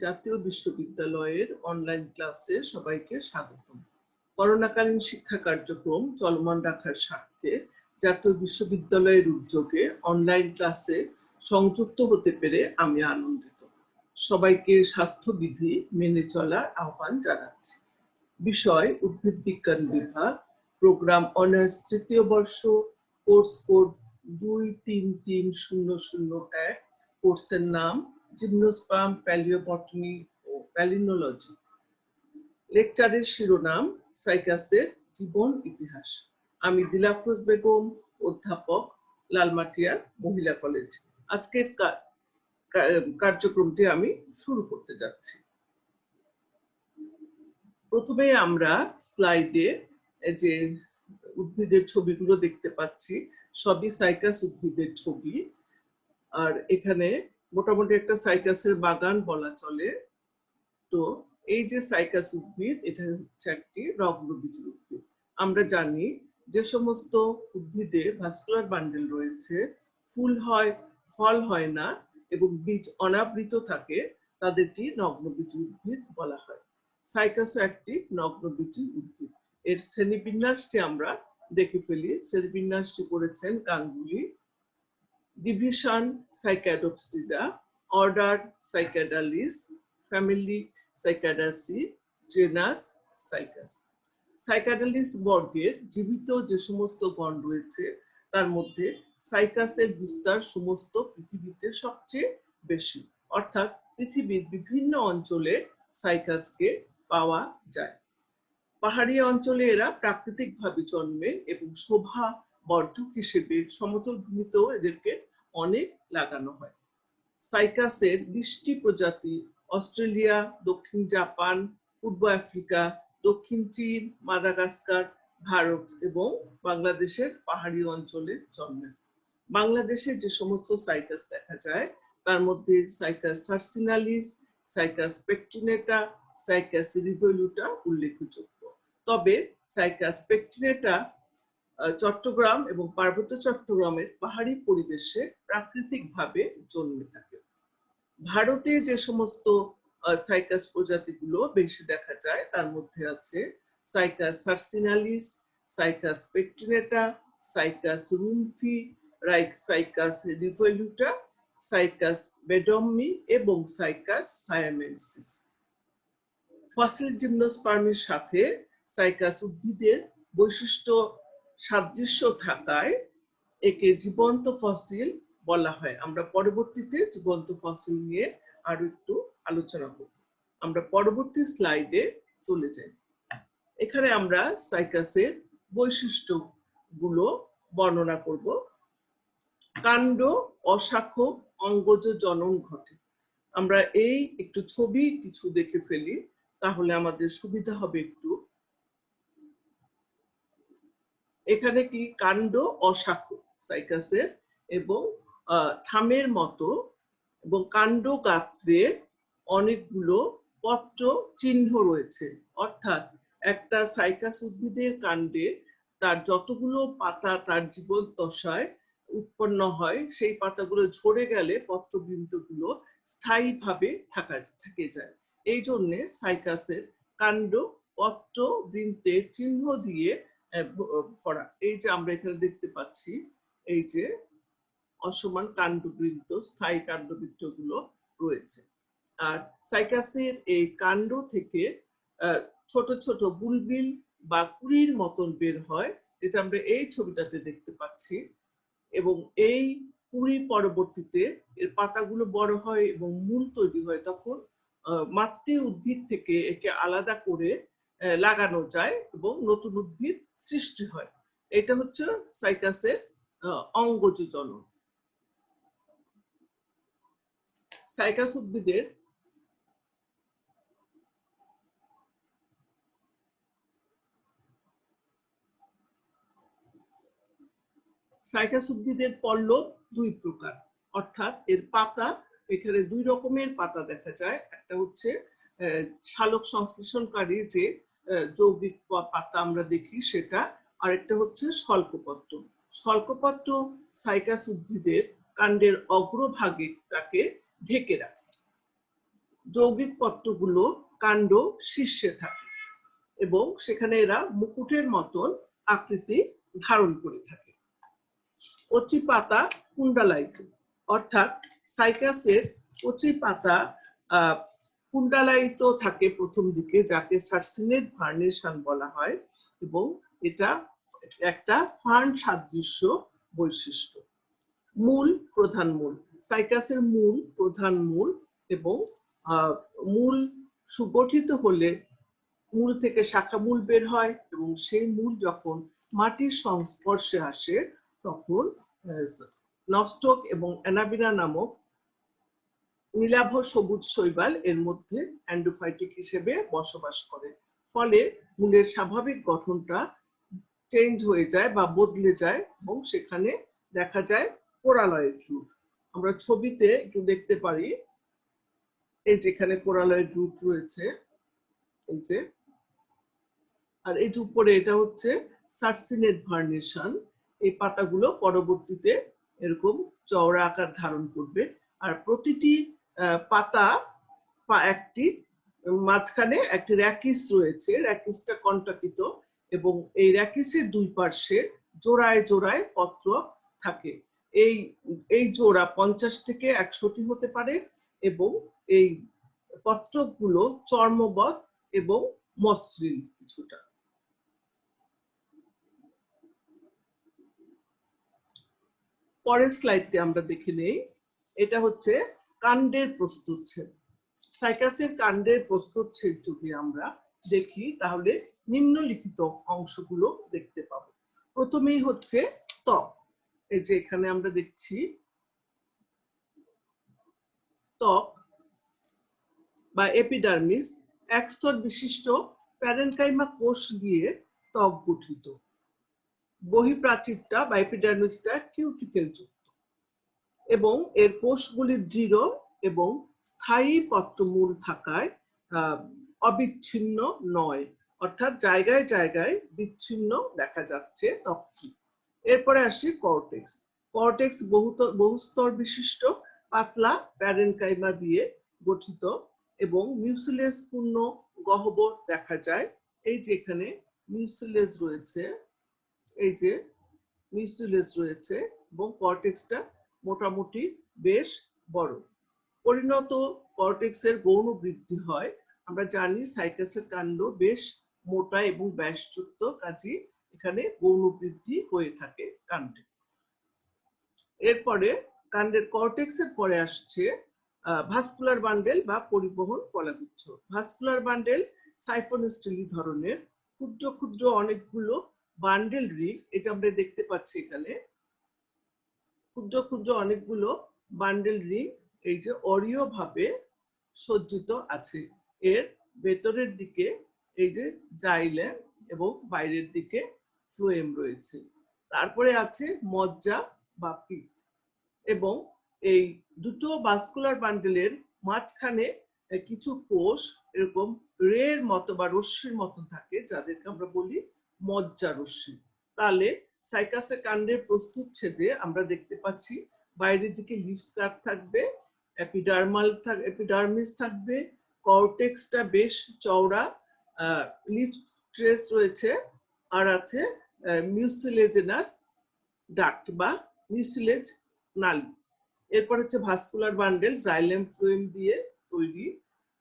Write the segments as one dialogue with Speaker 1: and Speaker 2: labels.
Speaker 1: জাতীয় বিশ্ববিদ্যালয়ের অনলাইন ক্লাসে সবাইকে স্বাগতম। করোনাকালীন শিক্ষা কার্যক্রম চলমান রাখার স্বার্থে জাতীয় বিশ্ববিদ্যালয়ের উদ্যোগে অনলাইন ক্লাসে সংযুক্ত হতে পেরে আমি আনন্দিত। সবাইকে স্বাস্থ্যবিধি মেনে চলার আহ্বান জানাচ্ছি। বিষয় উদ্ভিদ বিজ্ঞান বিভাগ, প্রোগ্রাম অনার্স তৃতীয় বর্ষ, কোর্স কোড 233001, কোর্সের নাম জিমনোস্পার্ম প্যালিওবটনি ও প্যালিনোলজি। লেকচারের শিরোনাম সাইকাসের জীবন ইতিহাস। আমি দিলাফরোজ বেগম, অধ্যাপক, লালমাটিয়া মহিলা কলেজ। আজকের কার্যক্রমটি আমি শুরু করতে যাচ্ছি। প্রথমে আমরা স্লাইডে যে উদ্ভিদের ছবিগুলো দেখতে পাচ্ছি সবই সাইকাস উদ্ভিদের ছবি। আর এখানে মোটামুটি একটা সাইকাসের বাগান বলা চলে। তো এই যে সাইকাস উদ্ভিদ, এটা হচ্ছে একটি রগ্নবীজী উদ্ভিদ। আমরা জানি যে সমস্ত উদ্ভিদে ভাস্কুলার বান্ডেল রয়েছে, ফুল হয়, ফল হয় না এবং বীজ অনাবৃত থাকে, তাদেরকে নগ্নবীজী উদ্ভিদ বলা হয়। সাইকাসও একটি নগ্নবীজী উদ্ভিদ। এর শ্রেণীবিন্যাসটি আমরা দেখে ফেলি। শ্রেণীবিন্যাসটি করেছেন Ganguly. Division Cycadopsida, order Cycadales, family Cycadaceae, genus Cycas. Cycadales বর্গের জীবিত যে সমস্ত গণ রয়েছে তার মধ্যে সাইকাসের বিস্তার সমস্ত পৃথিবীতে সবচেয়ে বেশি, অর্থাৎ পৃথিবীর বিভিন্ন অঞ্চলে সাইকাসকে পাওয়া যায়। পাহাড়ি অঞ্চলে এরা প্রাকৃতিকভাবে জন্মে এবং শোভা বর্ধক হিসেবে সমতল ভূমিতেও এদেরকে অনেক লাগানো হয়। সাইকাসের 20টি প্রজাতি অস্ট্রেলিয়া, দক্ষিণ জাপান, পূর্ব আফ্রিকা, দক্ষিণ চীন, মাদাগাস্কার, ভারত এবং বাংলাদেশের পাহাড়ি অঞ্চলে জন্মে। বাংলাদেশে যে সমস্ত সাইকাস দেখা যায় তার মধ্যে cycas circinalis, Cycas pectinata, cycas রিভলিউটা উল্লেখযোগ্য। তবে সাইকাস পেকটিনেটা চট্টগ্রাম এবং পার্বত্য চট্টগ্রামের পাহাড়ি পরিবেশে প্রাকৃতিকভাবে জন্মে থাকে। ভারতে যে সমস্ত সাইকাস প্রজাতিগুলো বেশি দেখা যায় তার মধ্যে আছে Cycas circinalis, Cycas pectinata, Cycas rumphii, Cycas revoluta, Cycas beddomei এবং সাইকাস সায়ামেনসিস। ফসিল জিমনোস্পার্মের সাথে সাইকাস উদ্ভিদের বৈশিষ্ট্য সাদৃশ্য থাকায় একে জীবন্ত ফসিল বলা হয়। আমরা পরবর্তীতে জীবন্ত ফসিল নিয়ে আরো একটু আলোচনা করব। আমরা পরবর্তী স্লাইডে চলে যাই। এখানে আমরা সাইকাসের বৈশিষ্ট্যগুলো বর্ণনা করব। কাণ্ড অশাখক অঙ্গজ জনন ঘটে। আমরা এই একটু ছবি কিছু দেখে ফেলি, তাহলে আমাদের সুবিধা হবে একটু। এখানে কি কাণ্ড অশাখক সাইকাসের এবং থামের মতো এবং কাণ্ড গাত্রে অনেকগুলো পত্র চিহ্ন রয়েছে, অর্থাৎ একটা সাইকাস উদ্ভিদের কাণ্ডে তার যতগুলো পাতা তার জীবন দশায় উৎপন্ন হয় সেই পাতাগুলো ঝরে গেলে পত্রবৃন্তগুলো স্থায়ীভাবে থেকে যায়। এই জন্য সাইকাসের কাণ্ড পত্র বৃন্তের চিহ্ন দিয়ে ভরা। এই যে আমরা এখানে দেখতে পাচ্ছি, এই যে অসমান কাণ্ডবৃন্ত, স্থায়ী কাণ্ডবৃন্ত গুলো রয়েছে। আর সাইকাসের এই কাণ্ড থেকে ছোট ছোট বুলবিল বা কুড়ির মতন বের হয়, যেটা আমরা এই ছবিটাতে দেখতে পাচ্ছি। এবং এই কুড়ি পরবর্তীতে এর পাতাগুলো বড় হয় এবং মূল তৈরি হয়, তখন মাতৃ উদ্ভিদ থেকে একে আলাদা করে লাগানো যায় এবং নতুন উদ্ভিদ সৃষ্টি হয়। এটা হচ্ছে সাইকাসের অঙ্গজ জনন। সাইকাস উদ্ভিদের পল্লব দুই প্রকার, অর্থাৎ এর পাতা, এখানে দুই রকমের পাতা দেখা যায়। একটা হচ্ছে শালক সংশ্লেষণকারী যে যৌগিক পাতা আমরা দেখি সেটা, আর একটা হচ্ছে স্বল্পপত্র। স্বল্পপত্র সাইকাস উদ্ভিদের কাণ্ডের অগ্রভাগে তাকে ঢেকে রাখে। যৌগিক পত্রগুলো কাণ্ড শীর্ষে থাকে এবং সেখানে এরা মুকুটের মতন আকৃতি ধারণ করে থাকে। কচি পাতা কুণ্ডালায়িত, অর্থাৎ সাইকাসের কচি পাতা কুণ্ডালায়িত থাকে প্রথম দিকে, যাকে সার্সিনেট ভার্নেশন বলা হয় এবং এটা একটা ফার্ন সাদৃশ্য বৈশিষ্ট্য। মূল প্রধান মূল, সাইকাসের মূল প্রধান মূল এবং মূল সুগঠিত হলে মূল থেকে শাখা মূল বের হয় এবং সেই মূল যখন মাটির সংস্পর্শে আসে তখন নস্টক এবং অ্যানাবিনা নামক নীলাভ সবুজ শৈবাল এর মধ্যে অ্যান্ডোফাইটিক হিসেবে বসবাস করে। ফলে মূলের স্বাভাবিক গঠনটা চেঞ্জ হয়ে যায় বা বদলে যায় এবং সেখানে দেখা যায় কোরালয়েড রুট। আমরা ছবিতে একটু দেখতে পারি, এই যেখানে কোরালয়েড রুট রয়েছে, এই যে, আর এই যে উপরে এটা হচ্ছে সার্সিনেট ভার্নেশন। এই পাতাগুলো পরবর্তীতে এরকম চওড়া আকার ধারণ করবে আর প্রতিটি পাতা একটি মাঝখানে একটি র্যাকিস রয়েছে, র্যাকিসটা কন্টাকিত এবং এই র্যাকিসের দুই পার্শ্বে জোড়ায় জোড়ায় পত্র থাকে। এই জোড়া 50 থেকে 100টি হতে পারে এবং এই পত্রগুলো চর্মবৎ এবং মসৃণ কিছুটা। পরের স্লাইডটি আমরা দেখে নেই। এটা হচ্ছে কাণ্ডের প্রস্তুচ্ছেদ। সাইকাসের কাণ্ডের প্রস্তুচ্ছেদ যদি আমরা দেখি তাহলে নিম্নলিখিত অংশগুলো দেখতে পাবো। প্রথমেই হচ্ছে ত্বক। এই যে এখানে আমরা দেখছি ত্বক বা এপিডার্মিস, এক স্তর বিশিষ্ট প্যারেনকাইমা কোষ দিয়ে ত্বক গঠিত। বহিঃপ্রাচীরটা বা এপিডার্মিসটা কিউটিকেল যুক্ত এবং এর কোষগুলি দৃঢ় এবং স্থায়ী পত্রমূল থাকায় অবিচ্ছিন্ন নয়, অর্থাৎ জায়গায় জায়গায় বিচ্ছিন্ন দেখা যাচ্ছে ত্বকটি। এরপরে আসি কর্টেক্স। কর্টেক্স বহুস্তর বিশিষ্ট পাতলা প্যারেনকাইমা দিয়ে গঠিত এবং মিউসিলেজ পূর্ণ গহ্বর দেখা যায়। এই যে এখানে মিউসিলেজ রয়েছে, এই যে মিউসিলেজ রয়েছে এবং কর্টেক্সটা মোটামুটি বেশ বড়। পরিণত কর্টেক্সের গৌণ বৃদ্ধি হয়। আমরা জানি সাইকাসের কাণ্ড বেশ মোটা এবং ব্যাসযুক্ত, কাজে এখানে গৌণ বৃদ্ধি হয়ে থাকে কাণ্ডে। এরপরে কাণ্ডের কর্টেক্সের পরে আসছে ভাস্কুলার বান্ডেল বা পরিবহন কলাগুচ্ছ। ভাস্কুলার বান্ডেল সাইফন স্টিলি ধরনের ক্ষুদ্র ক্ষুদ্র অনেকগুলো বান্ডেল রিং, এটা আমরা দেখতে পাচ্ছি এখানে ক্ষুদ্র ক্ষুদ্র অনেকগুলো বান্ডেল রিং এই যে অরীয় ভাবে সজ্জিত আছে। এর ভেতরের দিকে এই যে জাইলেম এবং বাইরের দিকে ফ্লোয়েম রয়েছে। তারপরে আছে মজ্জা বা পিত্ত এবং এই দুটো ভাস্কুলার বান্ডেলের মাঝখানে কিছু কোষ এরকম রের মতো বা রশ্মির মতো থাকে, যাদেরকে আমরা বলি মজ্জা রশ্মি। তাহলে সাইকাসের কাণ্ডের প্রস্তুচ্ছেদে আমরা দেখতে পাচ্ছি বাইরের দিকে লিফ স্কার্ট থাকবে, এপিডার্মিস থাকবে, কর্টেক্সটা বেশ চওড়া, লিফ ট্রেস রয়েছে, আর আছে মিউসিলেজিনাস ডাক্ট বা মিউসিলেজ নালী। এরপর হচ্ছে ভাস্কুলার বান্ডেল জাইলেম ফ্লোয়েম দিয়ে তৈরি।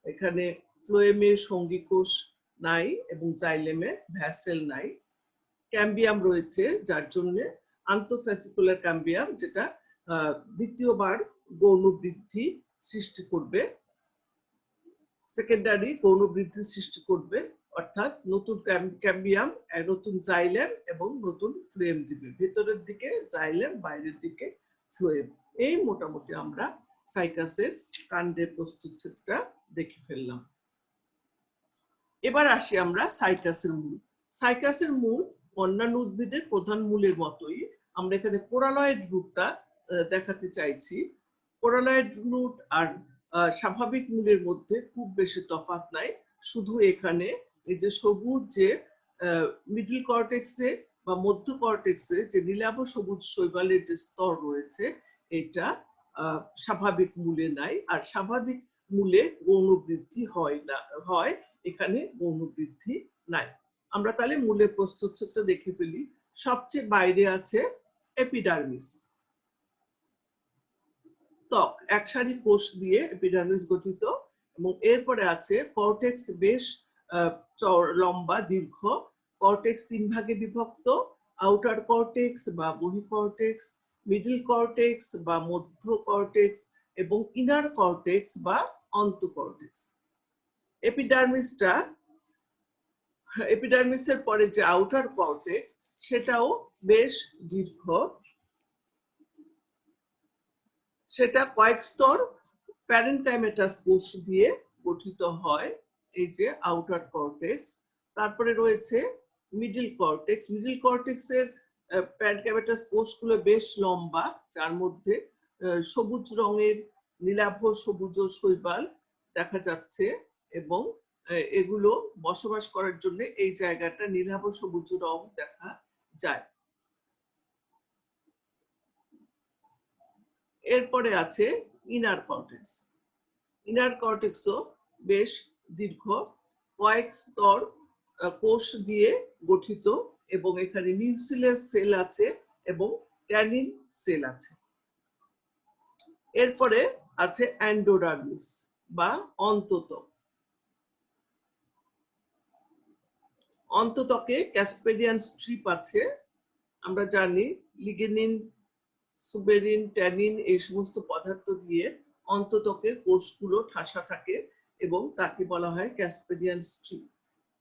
Speaker 1: এখানে ফ্লোয়েমের সঙ্গী কোষ নাই এবং জাইলেমে ভ্যাসেল নাই। ক্যাম্বিয়াম রয়েছে, যার জন্য আন্তঃফ্যাসিকুলার ক্যাম্বিয়াম, যেটা দ্বিতীয়বার গৌণ বৃদ্ধি সৃষ্টি করবে, সেকেন্ডারি গৌণ বৃদ্ধি সৃষ্টি করবে, অর্থাৎ নতুন ক্যাম্বিয়াম, নতুন জাইলেম এবং নতুন ফ্লোয়েম দিবে। ভেতরের দিকে জাইলেম, বাইরের দিকে ফ্লোয়েম। এই মোটামুটি আমরা সাইকাসের কাণ্ডের প্রস্তুচ্ছেদটা দেখে ফেললাম। এবার আসি আমরা সাইকাসের মূল। সাইকাসের মূল অন্যান্য উদ্ভিদের প্রধান মূলের মতোই আমরা এখানে কোরালয়েড রুটটা দেখাতে চাইছি। কোরালয়েড রুট আর স্বাভাবিক মূলের মধ্যে খুব বেশি তফাৎ নাই, শুধু এখানে এই যে সবুজ যে মিডল কর্টেক্সে বা মধ্য কর্টেক্সে যে নীলাভ সবুজ শৈবালের যে স্তর রয়েছে, এটা স্বাভাবিক মূলে নাই। আর স্বাভাবিক মূলে গৌণ বৃদ্ধি হয় না, হয়, এখানে গৌণ বৃদ্ধি নাই। আমরা তাহলে মূলের প্রস্থচ্ছেদটা দেখে ফেলি। সবচেয়ে বাইরে আছে এপিডার্মিস, ত্বক, এক সারি কোষ দিয়ে এপিডার্মিস গঠিত, এবং এরপরে আছে কর্টেক্স, বেশ লম্বা দীর্ঘ। কর্টেক্স 3 ভাগে বিভক্ত: আউটার কর্টেক্স বা বহি কর্টেক্স, মিডল কর্টেক্স বা মধ্য কর্টেক্স, এবং ইনার কর্টেক্স বা অন্ত কর্টেক্স। এপিডার্মিসের পরে যে আউটার কর্টেক্স, সেটাও বেশ দীর্ঘ। সেটা কয়েক স্তর প্যারেনকাইমেটাস কোষ দিয়ে গঠিত হয়, এই যে আউটার কর্টেক্স। তারপরে রয়েছে মিডল কর্টেক্স। মিডল কর্টেক্সের প্যারেনকাইমেটাস কোষগুলো বেশ লম্বা, যার মধ্যে সবুজ রঙের নীলাভ সবুজ শৈবাল দেখা যাচ্ছে, এবং এগুলো বসবাস করার জন্য এই জায়গাটা নীলাভ সবুজ রং দেখা যায়। এরপরে আছে ইনার কর্টেক্স। ইনার কর্টেক্সও বেশ দীর্ঘ, কয়েক স্তর কোষ দিয়ে গঠিত, এবং এখানে নিউক্লিয়াস সেল আছে এবং ট্যানিন সেল আছে। এরপরে আছে এন্ডোডার্মিস বা অন্তত্বক। অন্তত্বকে ক্যাসপেডিয়ান স্ট্রিপ আছে। আমরা জানি লিগেনিন, সুবেরিন, ট্যানিন এই সমস্ত পদার্থ দিয়ে অন্তত্বকের কোষগুলো ঠাসা থাকে, এবং তাকে বলা হয় ক্যাসপেডিয়ান স্ট্রিপ।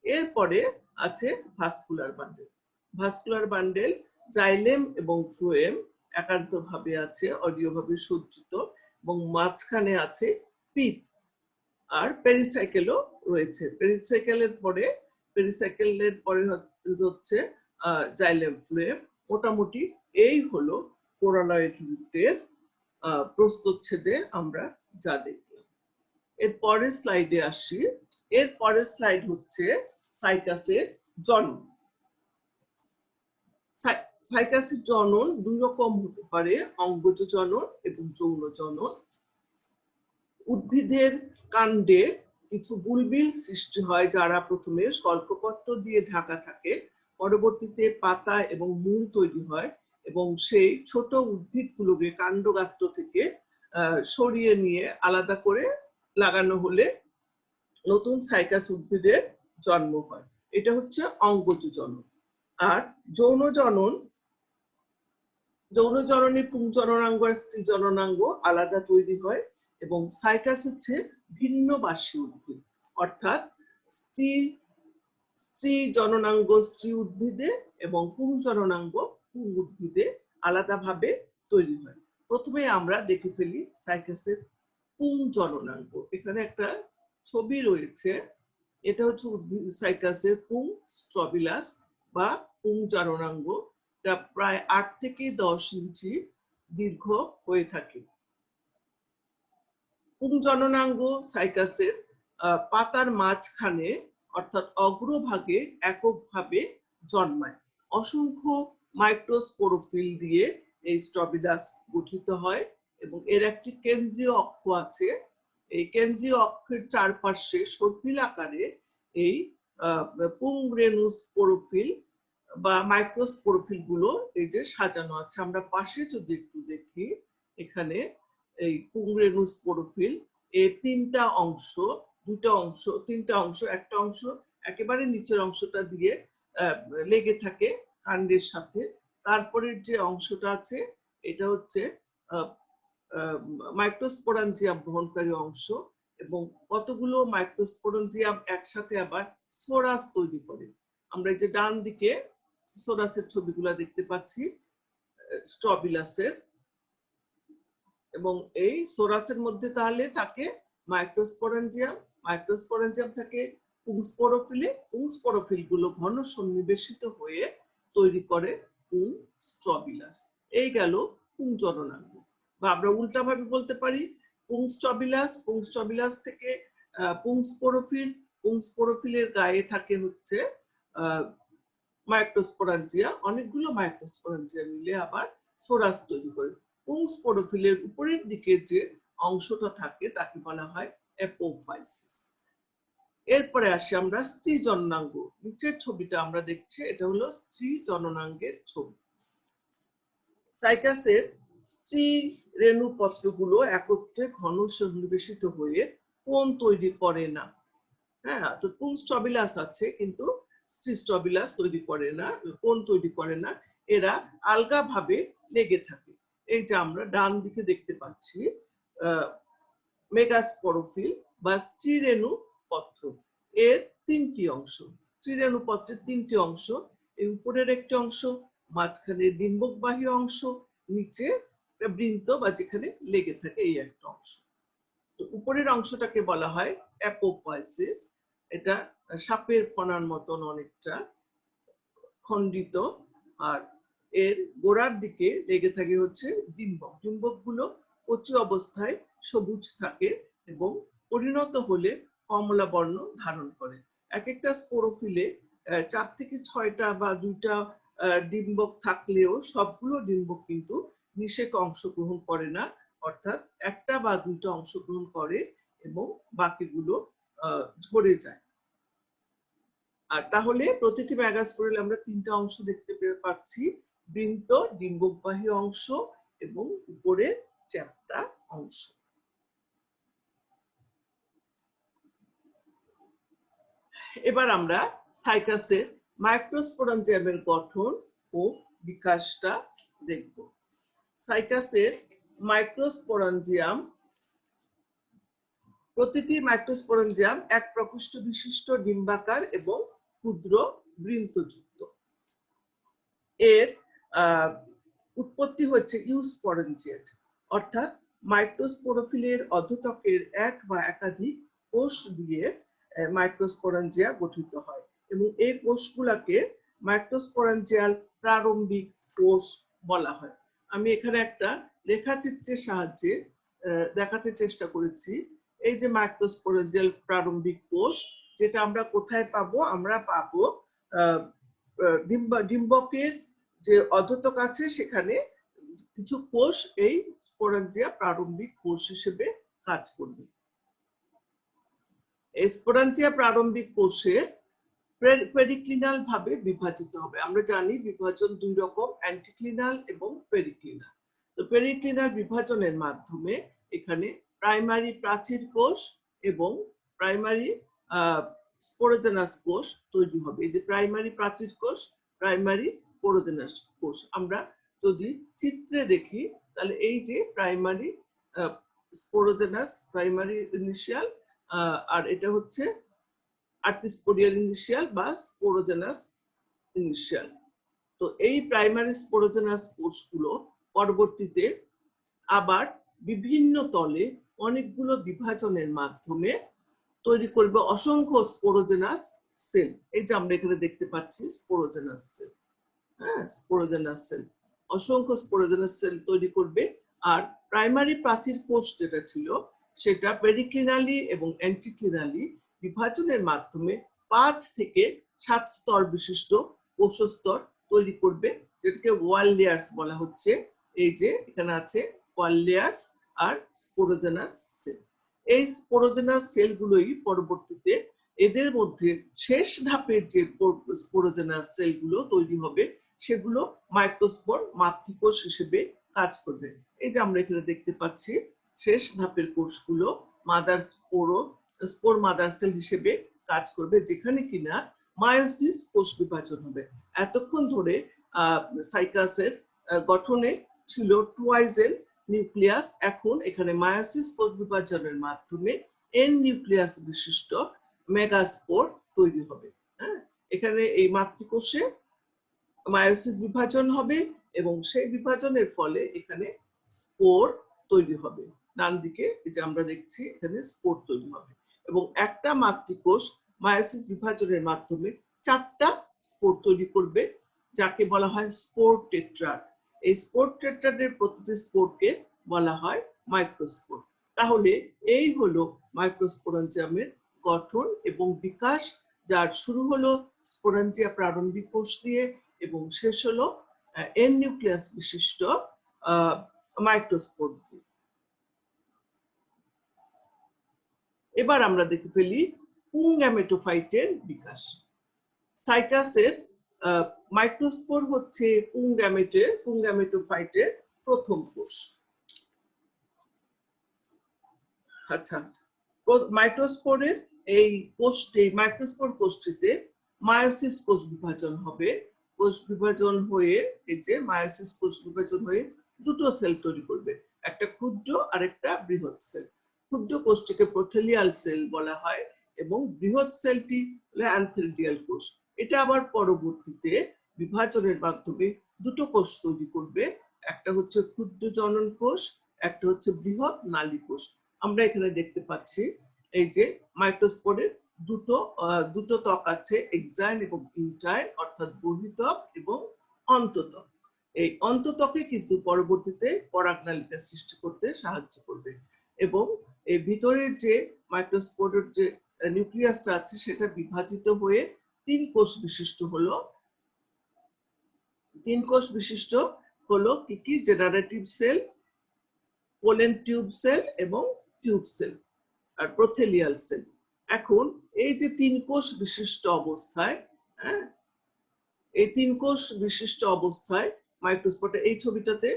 Speaker 1: এরপরে আছে vascular bundle. Vascular bundle xylem এবং ফ্লোয়েম একান্তভাবে আছে, অডিওভাবে সজ্জিত, এবং মাঝখানে আছে পিত, আর পেরিসাইকেলও রয়েছে। পেরিসাইকেলের পরে হচ্ছে জাইলেম, ফ্লোয়েম। মোটামুটি এই হলো কোরালয়েড রুটের প্রস্থচ্ছেদে আমরা যা দেখলাম। এর পরের স্লাইডে আসি। এর পরের স্লাইড হচ্ছে সাইকাসের জনন। সাইকাসের জনন দুই রকম হতে পারে: অঙ্গজ জনন এবং যৌন জনন। উদ্ভিদের কাণ্ডে কিছু বুলবিল সৃষ্টি হয়, যারা প্রথমে স্বল্পপত্র দিয়ে ঢাকা থাকে, পরবর্তীতে পাতা এবং মূল তৈরি হয়, এবং সেই ছোট উদ্ভিদগুলোকে কাণ্ডগাত্র থেকে সরিয়ে নিয়ে আলাদা করে লাগানো হলে নতুন সাইকাস উদ্ভিদের জন্ম হয়। এটা হচ্ছে অঙ্গজ জনন। আর যৌন জননে পুংজননাঙ্গ আর স্ত্রী জননাঙ্গ আলাদা তৈরি হয়, এবং সাইকাস হচ্ছে ভিন্নবাসী উদ্ভিদ, অর্থাৎ স্ত্রী জননাঙ্গ স্ত্রী উদ্ভিদে এবং পুংজননাঙ্গ পুং উদ্ভিদে আলাদাভাবে তৈরি হয়। প্রথমে আমরা দেখে ফেলি সাইকাসের পুংজননাঙ্গ। এখানে একটা ছবি রয়েছে, এটা হচ্ছে সাইকাসের পুং স্ট্রবিলাস বা পুংজননাঙ্গ। এটা প্রায় 8 থেকে 10 ইঞ্চি দীর্ঘ হয়ে থাকে। পুংজননাঙ্গ সাইকাসের পাতার মাঝখানে অর্থাৎ অগ্রভাগে এককভাবে জন্মায়। অসংখ্য মাইক্রোস্পোরোফিল দিয়ে এই স্ট্রবিলাস গঠিত হয়, এবং এর একটি কেন্দ্রীয় অক্ষ আছে। এই কেন্দ্রীয় অক্ষের চারপাশে সর্পিল আকারে এই পুংরেণুস্পোরোফিল বা মাইক্রোস্পোরোফিল গুলো এই যে সাজানো আছে। আমরা পাশে যদি একটু দেখি, এখানে এই পুংরেণুস্পোরোফিল এর তিনটা অংশ, একটা অংশ একেবারে নিচের অংশটা দিয়ে লেগে থাকে কাণ্ডের সাথে। তারপরের যে অংশটা আছে এটা হচ্ছে মাইক্রোস্পোরাঞ্জিয়াম বহনকারী অংশ, এবং কতগুলো মাইক্রোস্পোরাঞ্জিয়াম একসাথে আবার সোরাস তৈরি করে। আমরা এই যে ডান দিকে সোরাসের ছবিগুলো দেখতে পাচ্ছি স্ট্রবিলাসের, এবং এই সোরাসের মধ্যে তাহলে থাকে মাইক্রোস্পোরাঞ্জিয়াম থাকে পুংস্পোরোফিলে। পুংস্পোরোফিল গুলো ঘন সন্নিবেশিত হয়ে তৈরি করে পুং স্ট্রবিলাস। এই গেল পুংজননাঙ্গ, বা আমরা উল্টাভাবে বলতে পারি পুংস্ট্রবিলাস থেকে পুংস্পোরোফিলের গায়ে থাকে হচ্ছে মাইক্রোস্পোরাঞ্জিয়া। অনেকগুলো মাইক্রোস্পোরাঞ্জিয়া মিলে আবার সোরাস তৈরি করে। পুংস্পোরোফিলের উপরের দিকে যে অংশটা থাকে তাকে বলা হয় অ্যাপোফাইসিস। এরপরে আসি আমরা স্ত্রী জননাঙ্গ। নিচের ছবিটা আমরা দেখছি, এটা হলো স্ত্রী জননাঙ্গের ছবি। সাইকাসের স্ত্রী রেণু পত্রগুলো একত্রে ঘন সন্নিবেশিত হয়ে কোণ তৈরি করে না। হ্যাঁ, তো পুং স্ট্রবিলাস আছে কিন্তু স্ত্রী স্ট্রবিলাস তৈরি করে না, কোণ তৈরি করে না, এরা আলগা ভাবে লেগে থাকে। এই যে আমরা ডান দিকে দেখতে পাচ্ছি মেগাস্পোরোফিল বা স্ত্রীরেণু পত্র, এর তিনটি অংশ। স্ত্রীরেণু পত্রের তিনটি অংশ, এই উপরের একটি অংশ, মাঝখানে ডিম্বকবাহী অংশ, নিচে বৃন্ত বা যেখানে লেগে থাকে এই একটা অংশ। তো উপরের অংশটাকে বলা হয় অ্যাপোফাইসিস, এটা সাপের ফনার মতন অনেকটা খণ্ডিত, আর এর গোড়ার দিকে লেগে থাকে হচ্ছে ডিম্বক। ডিম্বকগুলো কচি অবস্থায় সবুজ থাকে এবং পরিণত হলে কমলা বর্ণ ধারণ করে। এক একটা স্পোরোফিলে 4 থেকে 6টা বা 2টা ডিম্বক থাকলেও সবগুলো ডিম্বক কিন্তু নিষেকে অংশগ্রহণ করে না, অর্থাৎ একটা বা 2টা অংশগ্রহণ করে এবং বাকিগুলো ঝরে যায়। আর তাহলে প্রতিটি মেগাস্পোরেলে আমরা 3টা অংশ দেখতে পাচ্ছি, বৃন্ত, ডিম্বকবাহী অংশ এবং উপরের চ্যাপ্টা অংশ। এবার আমরা সাইকাসের মাইক্রোস্পোরেঞ্জিয়ামের গঠন ও বিকাশটা দেখব। সাইকাসের মাইক্রোস্পোরেঞ্জিয়াম, প্রতিটি মাইক্রোস্পোরেঞ্জিয়াম এক প্রকোষ্ঠ বিশিষ্ট ডিম্বাকার এবং ক্ষুদ্র বৃন্তযুক্ত। এর উৎপত্তি হচ্ছে ইউস্পোরেঞ্জিয়েট, অর্থাৎ মাইক্রোস্পোরোফিলের অধোতকের এক বা একাধিক কোষ দিয়ে মাইক্রোস্পোরেঞ্জিয়া গঠিত হয় এবং এই কোষগুলোকে মাইক্রোস্পোরেঞ্জিয়াল প্রারম্ভিক কোষ বলা হয়। আমি এখানে একটা রেখাচিত্রের সাহায্যে দেখাতে চেষ্টা করেছি। এই যে মাইক্রোস্পোরেঞ্জিয়াল প্রারম্ভিক কোষ, যেটা আমরা কোথায় পাবো? আমরা পাবো ডিম্বকের যে অধোতক আছে সেখানে কিছু কোষ এই স্পোরেঞ্জিয়া প্রারম্ভিক কোষ হিসেবে কাজ করবে। এই স্পোরেঞ্জিয়া প্রারম্ভিক কোষে পেরিক্লিনাল ভাবে বিভাজিত হবে। আমরা জানি বিভাজন দুই রকম, অ্যান্টিক্লিনাল এবং পেরিক্লিনাল। তো পেরিক্লিনাল বিভাজনের মাধ্যমে এখানে প্রাইমারি প্রাচীর কোষ এবং প্রাইমারি স্পোরোজেনাস কোষ তৈরি হবে। এই যে প্রাইমারি প্রাচীর কোষ, প্রাইমারি স্পোরোজেনাস কোষ, আমরা যদি চিত্রে দেখি তাহলে এই যে প্রাইমারি স্পোরোজেনাস, প্রাইমারি ইনিশিয়াল, আর এটা হচ্ছে আর্টিস্পোরিয়াল ইনিশিয়াল বা স্পোরোজেনাস ইনিশিয়াল। তো এই প্রাইমারি স্পোরোজেনাস কোষগুলো পরবর্তীতে আবার বিভিন্ন তলে অনেকগুলো বিভাজনের মাধ্যমে তৈরি করবে অসংখ্য স্পোরোজেনাস সেল। এই যে আমরা এখানে দেখতে পাচ্ছি স্পোরোজেনাস সেল, হ্যাঁ, স্পোরোজেনাস সেল, অসংখ্য স্পোরোজেনাস সেল তৈরি করবে। আর প্রাইমারি প্রাচীর কোষ যেটা ছিল সেটা পেরিক্লিনালি এবং অ্যান্টিক্লিনালি বিভাজনের মাধ্যমে 5 থেকে 7 স্তর বিশিষ্ট কোষস্তর তৈরি করবে, যেটাকে ওয়াল লেয়ার্স বলা হচ্ছে। এই যে এখানে আছে ওয়াল লেয়ার্স আর স্পোরোজেনাস সেল। এই স্পোরোজেনাস সেলগুলোই পরবর্তীতে এদের মধ্যে শেষ ধাপের যে স্পোরোজেনাস সেলগুলো তৈরি হবে সেগুলো মাইক্রোস্পোর মাতৃকোষ হিসেবে কাজ করবে। এই যে আমরা এখানে দেখতে পাচ্ছি শেষ ধাপের কোষগুলো মাদার স্পোর মাদার সেল হিসেবে কাজ করবে, যেখানে কিনা মায়োসিস কোষ বিভাজন হবে। এতক্ষণ ধরে সাইকাসের গঠনে ছিল টুয়াইজেল নিউক্লিয়াস, এখন এখানে মায়োসিস কোষ বিভাজনের মাধ্যমে এন নিউক্লিয়াস বিশিষ্ট মেগাস্পোর তৈরি হবে। হ্যাঁ, এখানে এই মাতৃকোষে মায়োসিস বিভাজন হবে এবং সেই বিভাজনের ফলে এখানে স্পোর তৈরি হবে। ডান দিকে এই যে আমরা দেখছি এখানে স্পোর তৈরি হবে এবং একটা মাতৃকোষ মায়োসিস বিভাজনের মাধ্যমে 4টা স্পোর তৈরি করবে, যাকে বলা হয় স্পোর টেট্রাড। এই স্পোর টেট্রাডের প্রতিটি স্পোরকে বলা হয় মাইক্রোস্পোর। তাহলে এই হলো মাইক্রোস্পোরেঞ্জিয়ামের গঠন এবং বিকাশ, যার শুরু হলো স্পোরেঞ্জিয়া প্রারম্ভিক কোষ দিয়ে এবং শেষ হলো এন নিউক্লিয়াস বিশিষ্ট মাইক্রোস্পোর দিয়ে। এবার আমরা দেখে ফেলি পুং গ্যামেটোফাইটের বিকাশ। সাইকাসের মাইক্রোস্পোর হচ্ছে পুং গ্যামেটোফাইটের প্রথম কোষ। আচ্ছা, মাইক্রোস্পোরের এই কোষটি, মাইক্রোস্পোর কোষটিতে মায়োসিস কোষ বিভাজন হবে। কোষ বিভাজন হয়ে, এই যে মায়োসিস কোষ বিভাজন হয়ে দুটো সেল তৈরি করবে, একটা ক্ষুদ্র আর একটা বৃহৎ সেল। ক্ষুদ্র কোষটিকে প্রোথেলিয়াল সেল বলা হয় এবং বৃহৎ সেলটি হলো অ্যান্থেরিডিয়াল কোষ। এটা আবার পরবর্তীতে বিভাজনের মাধ্যমে দুটো কোষ তৈরি করবে, একটা হচ্ছে ক্ষুদ্র জনন কোষ, একটা হচ্ছে বৃহৎ নালী কোষ। আমরা এখানে দেখতে পাচ্ছি এই যে মাইক্রোস্পোরের দুটো ত্বক আছে, এক্সাইন এবং ইন্টাইন, অর্থাৎ বহিঃত্বক এবং অন্তত্বক। এই অন্তত্বকে কিন্তু পরবর্তীতে পরাগনালিকা সৃষ্টি করতে সাহায্য করবে এবং এই ভিতরের যে মাইক্রোস্পোরের যে নিউক্লিয়াসটা আছে সেটা বিভাজিত হয়ে তিন কোষ বিশিষ্ট হলো কি generative cell, pollen tube cell এবং টিউব সেল আর প্রোথেলিয়াল সেল। এখন এই যে তিন কোষ বিশিষ্ট অবস্থায়, এই তিন কোষ বিশিষ্ট অবস্থায় মাইক্রোস্পোরে, এই ছবিটাতে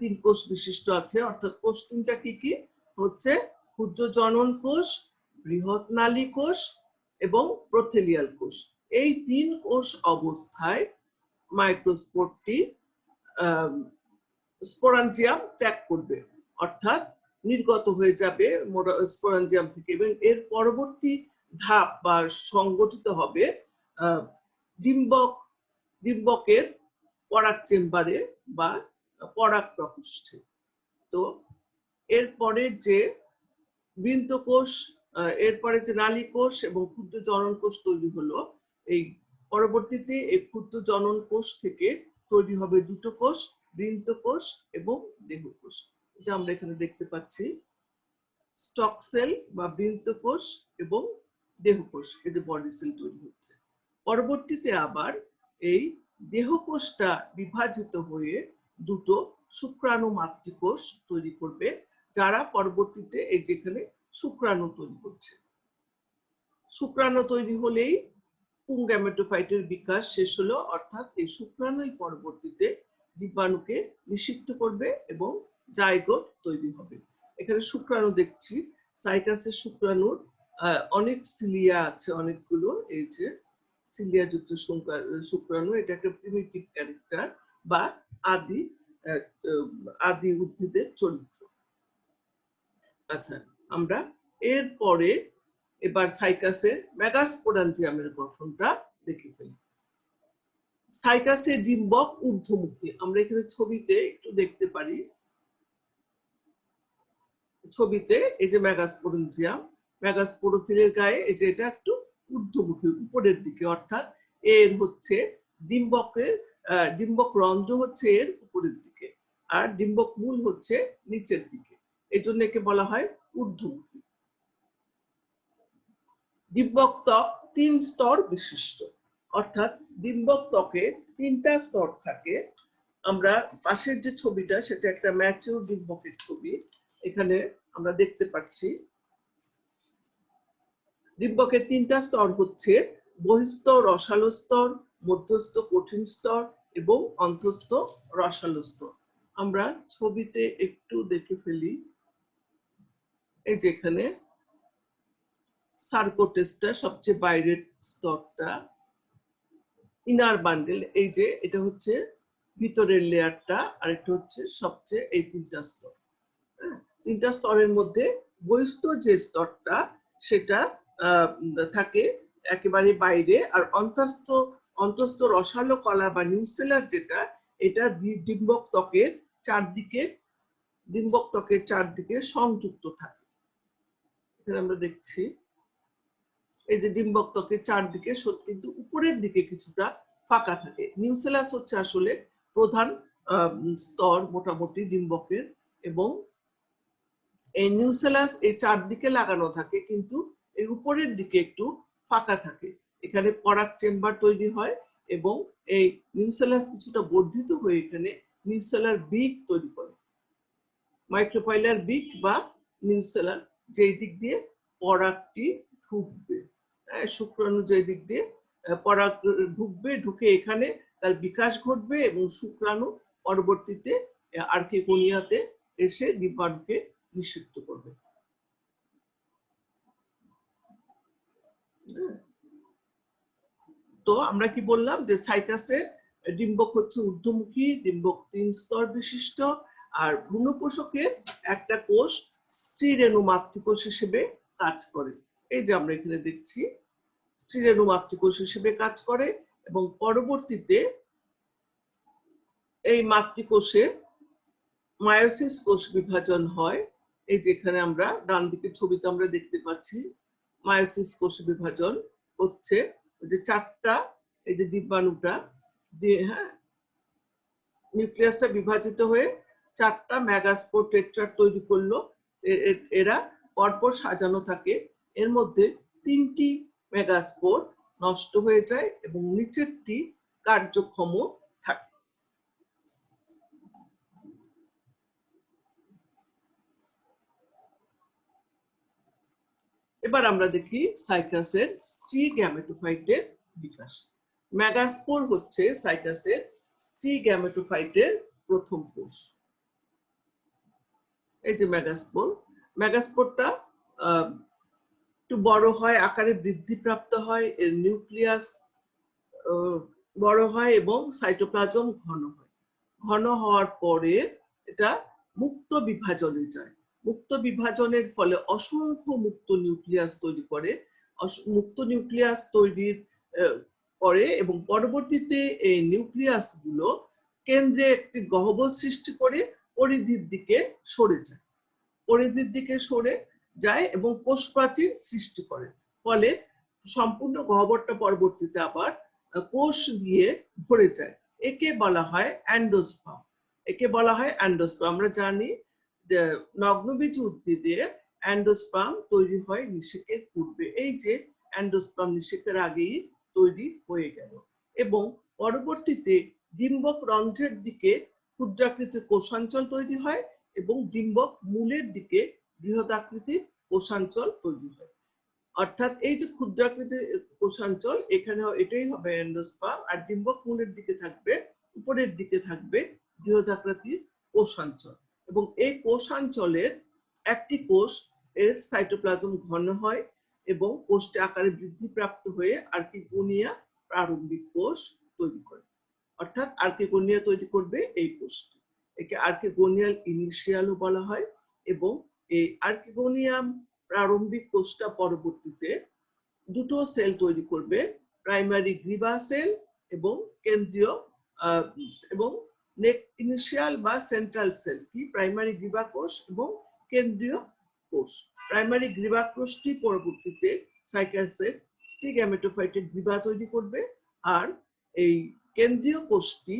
Speaker 1: তিন কোষ বিশিষ্ট আছে, অর্থাৎ কোষ তিনটা কি হচ্ছে ক্ষুদ্র জনন কোষ, বৃহৎ নালী কোষ এবং প্রোথেলিয়াল কোষ। এই তিন কোষ অবস্থায় মাইক্রোস্পোরটি স্পোরাঞ্জিয়াম ত্যাগ করবে, অর্থাৎ নির্গত হয়ে যাবে স্পোরাঞ্জিয়াম থেকে এবং এর পরবর্তী ধাপ বা সংগঠিত হবে ডিম্বকের পরাগ চেম্বারে বা পরাগ প্রকোষ্ঠে। তো এরপরে যে বৃন্তকোষ, এরপরে যে নালী কোষ এবং ক্ষুদ্র জনন কোষ তৈরি হলো, এই পরবর্তীতে এই ক্ষুদ্র জনন কোষ থেকে তৈরি হবে দুটো কোষ, বৃন্তকোষ এবং দেহকোষ। যা আমরা এখানে দেখতে পাচ্ছি স্টক সেল বা বৃন্তকোষ এবং দেহকোষ, এই যে বডি সেল তৈরি হচ্ছে। পরবর্তীতে আবার এই দেহকোষটা বিভাজিত হয়ে দুটো শুক্রাণু মাতৃকোষ তৈরি করবে, যারা পরবর্তীতে এই যেখানে শুক্রাণু তৈরি করছে। শুক্রাণু তৈরি হলেই পুং গ্যামেটোফাইটের বিকাশ শেষ হলো, অর্থাৎ এই শুক্রাণুই পরবর্তীতে ডিম্বাণুকে নিষিক্ত করবে এবং জাইগোট তৈরি হবে। এখানে শুক্রাণু দেখছি, সাইকাসের শুক্রাণুর অনেক সিলিয়া আছে, অনেকগুলো, এই যে সিলিয়া যুক্ত শুক্রাণু। এটা একটা প্রিমিটিভ ক্যারেক্টার বা আদি উদ্ভিদের চরিত্র। আচ্ছা, আমরা এরপরে এবার সাইকাসের মেগাস্পোরাঞ্জিয়ামের গঠনটা দেখে ফেলি। সাইকাসের ডিম্বক ঊর্ধ্বমুখী, আমরা এখানে ছবিতে একটু দেখতে পারি। ছবিতে এই যে মেগাস্পোরোফিলের গায়ে এই যে এটা একটু ঊর্ধ্বমুখী, উপরের দিকে, অর্থাৎ এর হচ্ছে ডিম্বক রন্ধ্র হচ্ছে এর উপরের দিকে আর ডিম্বক মূল হচ্ছে নিচের দিকে, এই জন্য একে বলা হয় ঊর্ধ্বমুখী। ডিম্বক ত্বক 3 স্তর বিশিষ্ট, অর্থাৎ ডিম্বক ত্বকে 3টা স্তর থাকে। আমরা পাশের যে ছবিটা সেটা একটা ম্যাচিউর ডিম্বকের ছবি, এখানে আমরা দেখতে পাচ্ছি ডিম্বকের 3টা স্তর হচ্ছে বহিঃস্থ রসালো স্তর, মধ্যস্থ কঠিন স্তর এবং অন্তঃস্থ রসালো স্তর। আমরা ছবিতে একটু দেখে ফেলি, এই যে এখানে সার্কোটেস্টা সবচেয়ে বাইরের স্তরটা, ইনার বান্ডেল, এই যে এটা হচ্ছে ভিতরের লেয়ারটা, আর এটা হচ্ছে সবচেয়ে এই 3টা স্তর। 3টা স্তরের মধ্যে বহিঃস্থ যে স্তরটা সেটা থাকে একেবারে বাইরে, আর অন্তঃস্থ রসালো কলা বা নিউসেলাস যেটা, এটা ডিম্বক ত্বকের চারদিকে সংযুক্ত থাকে। এখানে আমরা দেখছি এই যে ডিম্বক ত্বকের চারদিকে, কিন্তু উপরের দিকে কিছুটা ফাঁকা থাকে। নিউসেলাস হচ্ছে আসলে প্রধান স্তর মোটামুটি ডিম্বকের, এবং এই নিউসেলাস এই চারদিকে লাগানো থাকে, কিন্তু এই উপরের দিকে একটু ফাঁকা থাকে। এখানে পরাগ চেম্বার তৈরি হয় এবং এই নিউসেলাস কিছুটা বর্ধিত হয়ে এখানে নিউসেলার বিক তৈরি করে। মাইক্রোপাইলার বিক বা নিউসেলার যেই দিক দিয়ে পরাগটি ঢুকবে। হ্যাঁ, শুক্রাণু যে দিক দিয়ে পরাগ ঢুকবে, ঢুকে এখানে তার বিকাশ ঘটবে এবং শুক্রাণু পরবর্তীতে আর্কিগোনিয়াতে এসে ডিম্বাণুকে নিষিক্ত করবে। তো আমরা কি বললাম যে সাইকাসের ডিম্বক হচ্ছে ঊর্ধ্বমুখী, ডিম্বক 3 স্তর বিশিষ্ট, আর ভ্রূণপোষকের একটা কোষ স্ত্রী রেণু মাতৃকোষ হিসেবে কাজ করে। এই যে আমরা এখানে দেখছি স্ত্রী রেণু মাতৃকোষ হিসেবে কাজ করে এবং পরবর্তীতে এই মাতৃকোষে মায়োসিস কোষ বিভাজন হয়। এই যে এখানে আমরা ডান দিকের ছবিতে আমরা দেখতে পাচ্ছি মায়োসিস কোষ বিভাজন হচ্ছে, যে 4টা এই যে ডিম্বাণুটা হ্যাঁ নিউক্লিয়াসটা বিভাজিত হয়ে 4টা মেগাস্পোর টেট্রাড তৈরি করলো। এরা পরপর সাজানো থাকে, এর মধ্যে 3টি মেগাস্পোর নষ্ট হয়ে যায় এবং নিচেরটি কার্যক্ষম থাকে। এবার আমরা দেখি সাইকাসের স্ত্রী গ্যামেটোফাইটের বিকাশ। মেগাস্পোর হচ্ছে সাইকাসের স্ত্রী গ্যামেটোফাইটের প্রথম কোষ। এই যে মেগাস্পোর, মেগাস্পোরটা একটু বড় হয়, আকারে বৃদ্ধিপ্রাপ্ত হয়, এর নিউক্লিয়াস বড় হয় এবং সাইটোপ্লাজম ঘন হয়। ঘন হওয়ার পরে এটা মুক্ত বিভাজনে যায়। মুক্ত বিভাজনের ফলে অসংখ্য মুক্ত নিউক্লিয়াস তৈরি করে, মুক্ত নিউক্লিয়াস তৈরির করে এবং পরবর্তীতে এই নিউক্লিয়াস গুলো কেন্দ্রে একটি গহ্বর সৃষ্টি করে পরিধির দিকে সরে যায়, পরিধির দিকে সরে যায় এবং কোষ প্রাচীর সৃষ্টি করে। ফলে সম্পূর্ণ গহ্বরটা পরবর্তীতে আবার কোষ দিয়ে ভরে যায়। একে বলা হয় অ্যান্ডোস্পার্ম। একে বলা হয় অ্যান্ডোস্পার্ম। আমরা জানি যে নগ্নবীজ উদ্ভিদে অ্যান্ডোস্পার্ম তৈরি হয় নিষেকের পূর্বে। এই যে অ্যান্ডোস্পার্ম নিষেকের আগেই তৈরি হয়ে গেল এবং পরবর্তীতে ডিম্বক রন্ধ্রের দিকে ক্ষুদ্রাকৃতির কোষাঞ্চল তৈরি হয় এবং ডিম্বক মূলের দিকে বৃহদাকৃতির কোষাঞ্চল তৈরি হয়। অর্থাৎ এই যে ক্ষুদ্রাকৃতির কোষাঞ্চল, এখানে এটাই হবে অ্যান্ডোস্পার্ম, আর ডিম্বক মূলের দিকে থাকবে, উপরের দিকে থাকবে বৃহদাকৃতির কোষাঞ্চল এবং এই কোষাঞ্চলের একটি কোষ এর সাইটোপ্লাজম ঘন হয় এবং কোষটি আকারে বৃদ্ধিপ্রাপ্ত হয়ে আর্কিগোনিয়া প্রারম্ভিক কোষ তৈরি করে। অর্থাৎ আর্কিগোনিয়া তৈরি করবে এই কোষটি। একে আর্কিগোনিয়াল ইনিশিয়ালও বলা হয় এবং এই আর্কিগোনিয়াম প্রারম্ভিক কোষটা পরবর্তীতে দুটো সেল তৈরি করবে, প্রাইমারি গ্রিবা সেল এবং কেন্দ্রীয় এবং ইনিশিয়াল বা সেন্ট্রাল সেল কি প্রাইমারি গ্রিবা কোষ এবং কেন্দ্রীয় কোষ। প্রাইমারি গ্রিবা কোষটি পরবর্তীতে সাইকাসের স্ত্রী গ্যামেটোফাইটের গ্রিবা তৈরি করবে আর এই কেন্দ্রীয় কোষটি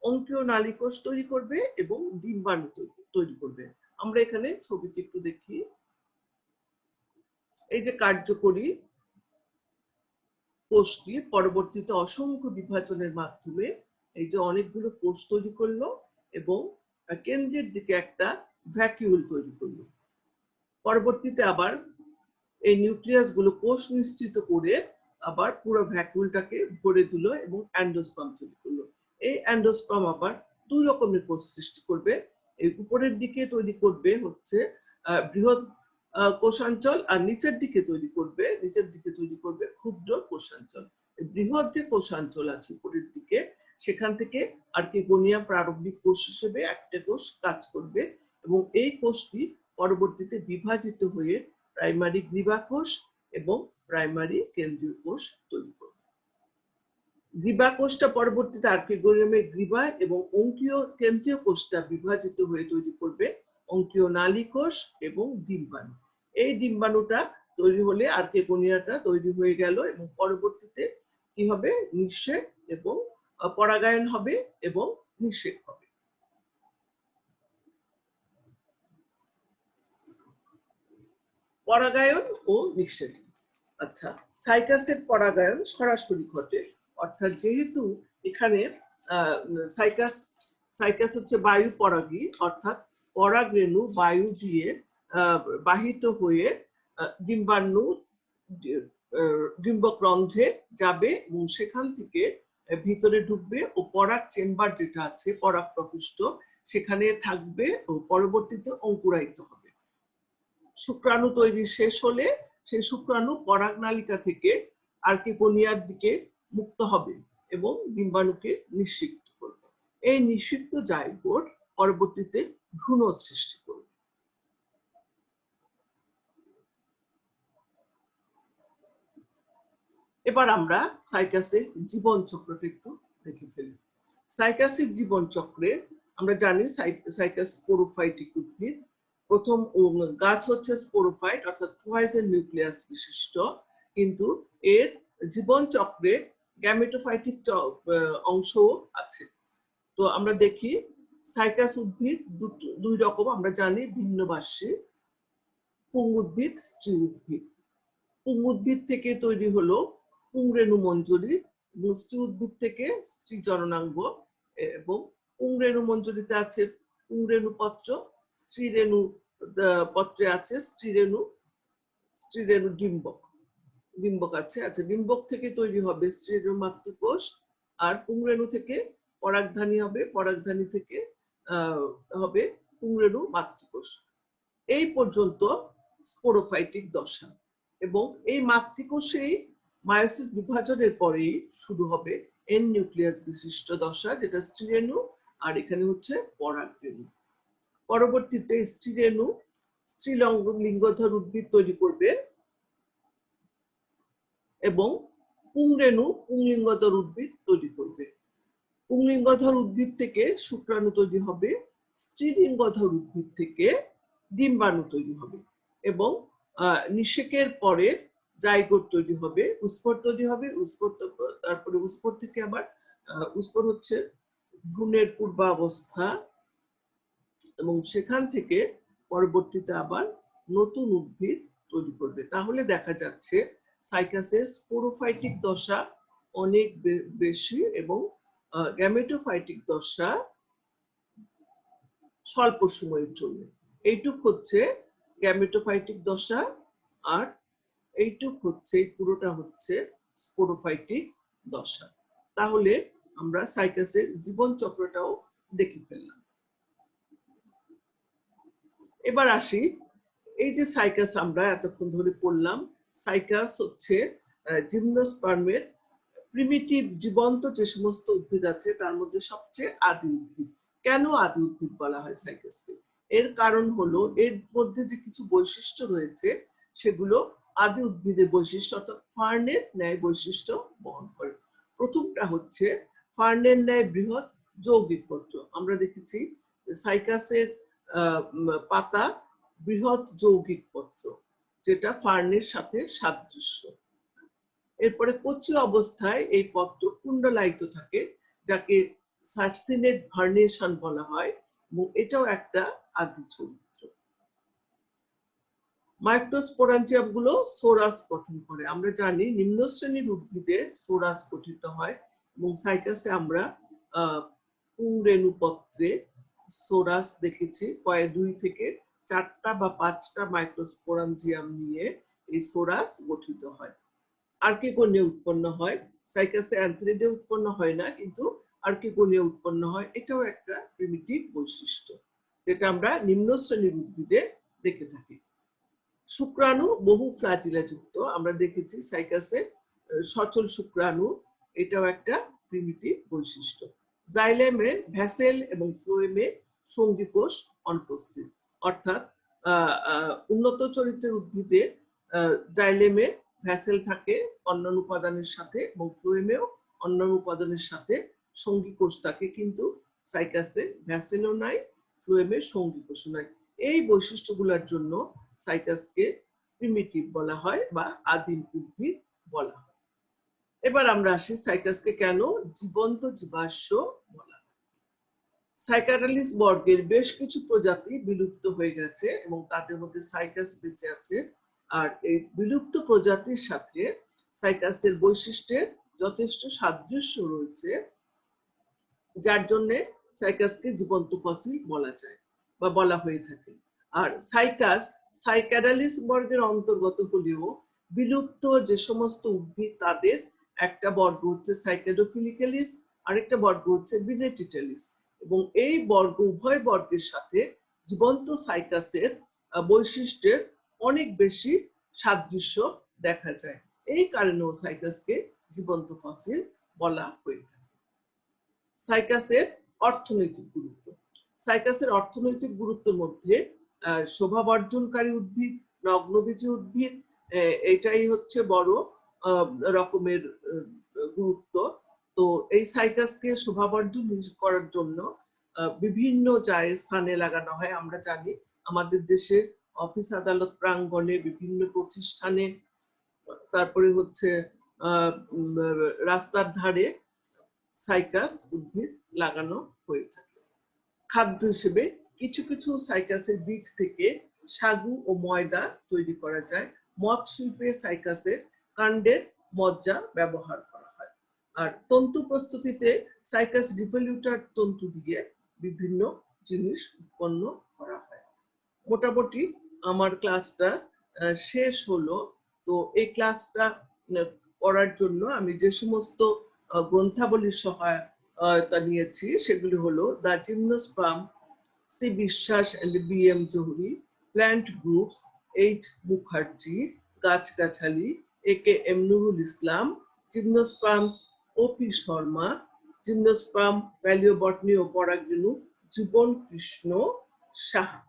Speaker 1: অঙ্কীয় নালী কোষ তৈরি করবে এবং ডিম্বাণু তৈরি করবে। আমরা এখানে ছবিটি একটু দেখি। এই যে কার্যকরী কোষটি পরবর্তীতে অসংখ্য বিভাজনের মাধ্যমে এই যে অনেকগুলো কোষ তৈরি করলো এবং কেন্দ্রের দিকে একটা ভ্যাকিউল তৈরি করলো। পরবর্তীতে আবার এই নিউক্লিয়াস গুলো কোষ নিঃসৃত করে আবার পুরো ভ্যাকুলটাকে ভরে দিল এবং অ্যান্ডোস্পার্ম তৈরি করলো। এই অ্যান্ডোস্পার্ম আবার দুই রকমের কোষ সৃষ্টি করবে। এই উপরের দিকে তৈরি করবে হচ্ছে বৃহৎ কোষাঞ্চল আর নিচের দিকে তৈরি করবে ক্ষুদ্র কোষাঞ্চল। বৃহৎ যে কোষাঞ্চল আছে উপরের দিকে, সেখান থেকে আর্কিগোনিয়া প্রারম্ভিক কোষ হিসেবে একটা কোষ কাজ করবে এবং এই কোষটি পরবর্তীতে বিভাজিত হয়ে প্রাইমারি গ্রিবা কোষ এবং প্রাইমারি কেন্দ্রীয় কোষ তৈরি করবে। গ্রিবা কোষটা পরবর্তীতে আর্কিগোনিয়ামের গ্রিবা এবং অঙ্কীয় কেন্দ্রীয় কোষটা বিভাজিত হয়ে তৈরি করবে অঙ্কীয় নালী কোষ এবং ডিম্বাণু। এই ডিম্বাণুটা তৈরি হলে আর্কিগোনিয়াটা তৈরি হয়ে গেল এবং পরবর্তীতে কি হবে, নিষেক এবং পরাগায়ন হবে এবং নিষেক হবে। পরাগায়ন ও নিষেক। আচ্ছা, সাইকাসের পরাগায়ন সরাসরি ঘটে, অর্থাৎ যেহেতু এখানে সাইকাস হচ্ছে বায়ু পরাগী, অর্থাৎ পরাগ রেণু বায়ু দিয়ে বাহিত হয়ে ডিম্বাণু ডিম্বক রন্ধ্রে যাবে এবং সেখান থেকে ভিতরে ঢুকবে ও পরাগ চেম্বার যেটা আছে, পরাগ প্রকোষ্ঠ, সেখানে থাকবে ও পরবর্তীতে অঙ্কুরায়িত হবে। শুক্রাণু তৈরি শেষ হলে সেই শুক্রাণু পরাগ নালিকা থেকে আর্কিগোনিয়ার দিকে মুক্ত হবে এবং ডিম্বাণুকে নিষিক্ত করবে। এই নিষিক্ত জাইগোট পরবর্তীতে ভ্রূণ সৃষ্টি করবে। এবার আমরা সাইকাসের জীবন চক্রটা একটু দেখে ফেলি। সাইকাসের জীবন চক্রে আমরা জানি সাইকাস স্পোরোফাইটিক উদ্ভিদ। প্রথম গাছ হচ্ছে স্পোরোফাইট অর্থাৎ ট্রয়েজের নিউক্লিয়াস বিশিষ্ট, কিন্তু এর জীবন চক্রে গ্যামেটোফাইটিক অংশও আছে। তো আমরা দেখি সাইকাস উদ্ভিদ দুই রকম আমরা জানি, ভিন্নবাসী। পুং উদ্ভিদ, স্ত্রী উদ্ভিদ। পুং উদ্ভিদ থেকে তৈরি হলো পুংরেণু মঞ্জরি, এবং স্ত্রী উদ্ভিদ থেকে স্ত্রী জননাঙ্গ, এবং পুংরেণু মঞ্জরিতে আছে পুংরেণু পত্র, স্ত্রীরেণু পত্রে আছে স্ত্রীরেণু ডিম্বক আছে। আচ্ছা, ডিম্বক থেকে তৈরি হবে স্ত্রীরেণু মাতৃকোষ, আর পুংরেণু থেকে পরাগধানী হবে, পরাগধানী থেকে হবে পুংরেণু মাতৃকোষ। এই পর্যন্ত স্পোরোফাইটিক দশা, এবং এই মাতৃকোষেই মায়োসিস বিভাজনের পরেই শুরু হবে এন নিউক্লিয়াস বিশিষ্ট দশা, যেটা স্ত্রীরেণু, আর এখানে হচ্ছে পরাগরেণু। পরবর্তীতে স্ত্রীরেণু স্ত্রীলিঙ্গধর উদ্ভিদ তৈরি করবে, এবং পুংরেণু পুংলিঙ্গধর উদ্ভিদ তৈরি করবে। পুংলিঙ্গধর উদ্ভিদ থেকে শুক্রাণু তৈরি হবে, স্ত্রীলিঙ্গধর উদ্ভিদ থেকে ডিম্বাণু তৈরি হবে, এবং নিষেকের পরে জাইগোট তৈরি হবে, উস্পর তৈরি হবে, তারপরে উস্পর থেকে আবার উস্পর হচ্ছে ভ্রূণের পূর্বাবস্থা, এবং সেখান থেকে পরবর্তীতে আবার নতুন উদ্ভিদ তৈরি করবে। তাহলে দেখা যাচ্ছে সাইকাসের স্পোরোফাইটিক দশা অনেক বেশি, এবং গ্যামেটোফাইটিক দশা স্বল্প সময়ের জন্য। এইটুক হচ্ছে গ্যামেটোফাইটিক দশা, আর এইটুক হচ্ছে, পুরোটা হচ্ছে স্পোরোফাইটিক দশা। তাহলে আমরা সাইকাসের জীবন চক্রটাও দেখে ফেললাম। এবার আসি, এই যে সাইকাস আমরা এতক্ষণ ধরে পড়লাম, সাইকাস হচ্ছে জিমনোস্পার্মের প্রিমিটিভ জীবন্ত যে সমস্ত উদ্ভিদ আছে তার মধ্যে সবচেয়ে আদি উদ্ভিদ। কেন আদি উদ্ভিদ বলা হয় সাইকাসকে? এর কারণ হলো এর মধ্যে যে কিছু বৈশিষ্ট্য রয়েছে সেগুলো আদি উদ্ভিদের বৈশিষ্ট্য, অর্থাৎ ফার্নের ন্যায় বৈশিষ্ট্য বহন করে। প্রথমটা হচ্ছে ফার্নের ন্যায় বৃহৎ যৌগিক পত্র। আমরা দেখেছি সাইকাসের পাতা বৃহৎ যৌগিক পত্র, যেটা ফার্নের সাথে সাদৃশ্য। এরপরে কচি অবস্থায় এই পত্র কুণ্ডলায়িত থাকে, যাকে সার্সিনেট ভার্নিয়েশন বলা হয়, এবং এটাও একটা আদি চরিত্র। মাইক্রোস্পোরাঞ্জিয়াম গুলো সোরাস গঠন করে। আমরা জানি নিম্ন শ্রেণীর উদ্ভিদে সোরাস গঠিত হয়, এবং সাইকাসে আমরা পুংরেণু পত্রে সোরাস দেখেছি। 2 থেকে 4টা বা 5টা মাইক্রোস্পোরাঞ্জিয়াম নিয়ে এই সোরাস গঠিত হয়। আর্কিগোনিয়া উৎপন্ন হয়। সাইকাসে অ্যান্থ্রিডে উৎপন্ন হয় না, কিন্তু আর্কিগোনিয়া উৎপন্ন হয়। এটাও একটা প্রিমিটিভ বৈশিষ্ট্য, যেটা আমরা নিম্ন শ্রেণীর উদ্ভিদে দেখে থাকি। শুক্রাণু বহু ফ্ল্যাজিলা যুক্ত। আমরা দেখেছি সাইকাসে সচল শুক্রাণু, এটাও একটা প্রিমিটিভ বৈশিষ্ট্য। জাইলেমে ভ্যাসেল এবং ফ্লোয়েমে সঙ্গী কোষ অনুপস্থিত, অর্থাৎ উন্নত চরিত্রের উদ্ভিদে জাইলেমে ভ্যাসেল থাকে অন্যান্য উপাদানের সাথে, এবং ফ্লোয়েমেও অন্যান্য উপাদানের সাথে সঙ্গী কোষ থাকে, কিন্তু সাইকাসে ভ্যাসেলও নাই, ফ্লোয়েমে সঙ্গী কোষও নাই। এই বৈশিষ্ট্যগুলোর জন্য সাইকাসকে প্রিমিটিভ বলা হয় বা আদিম উদ্ভিদ বলা হয়। এবার আমরা আসি সাইকাসকে কেন জীবন্ত জীবাশ্ম বলা হয়। সাইকাটালিস বর্গের বেশ কিছু প্রজাতি বিলুপ্ত হয়ে গেছে, এবং তাদের মধ্যে সাইকাস বেঁচে আছে। আর এই বিলুপ্ত প্রজাতির সাথে সাইকাসের বৈশিষ্ট্যের যথেষ্ট সাদৃশ্য রয়েছে, যার জন্য সাইকাসকে জীবন্ত ফসিল বলা যায় বা বলা হয়ে থাকে। আর সাইকাস সাইক্যাডালিস বর্গের অন্তর্গত হলেও বিলুপ্ত যে সমস্ত উদ্ভিদ তাদের একটা বর্গ হচ্ছে সাইক্যাডোফিলিক্যালিস, আরেকটা বর্গ হচ্ছে বিনেটিটালিস, এবং এই বর্গ উভয় বর্গের সাথে জীবন্ত সাইকাসের বৈশিষ্ট্যের অনেক বেশি সাদৃশ্য দেখা যায়। এই কারণেও সাইকাসকে জীবন্ত ফসিল বলা হয়ে থাকে। সাইকাসের অর্থনৈতিক গুরুত্ব। সাইকাসের অর্থনৈতিক গুরুত্বের মধ্যে শোভাবর্ধনকারী উদ্ভিদ, নগ্নবীজী উদ্ভিদ, এটাই হচ্ছে বড় রকমের গুরুত্ব। তো এই সাইকাসকে শোভাবর্ধন করার জন্য বিভিন্ন স্থানে লাগানো হয়। আমরা জানি আমাদের দেশে অফিস আদালত প্রাঙ্গণে, বিভিন্ন প্রতিষ্ঠানে, তারপরে হচ্ছে রাস্তার ধারে সাইকাস উদ্ভিদ লাগানো হয়ে থাকে। খাদ্য হিসেবে কিছু কিছু সাইকাসের বীজ থেকে সাগু ও ময়দা তৈরি করা যায়। মদ শিল্পে সাইকাসের কাণ্ডের মজ্জা ব্যবহার করা হয়। আর তন্তু প্রস্তুতিতে সাইকাস রিভলিউটার তন্তু দিয়ে বিভিন্ন জিনিস উৎপন্ন করা হয়। মোটামুটি আমার ক্লাসটা শেষ হলো। তো এই ক্লাসটা করার জন্য আমি যে সমস্ত গ্রন্থাবলীর সহায়তা নিয়েছি সেগুলি হলো the gymnosperm, C Biswas and B M Jahuri, plant groups, H Mukherjee, গাছগাছালি, A K M Nurul Islam, gymnosperms ও পি শর্মা, জিমনোস্পার্ম প্যালিওবটনি ও পরাগরেণু জীবন কৃষ্ণ সাহা।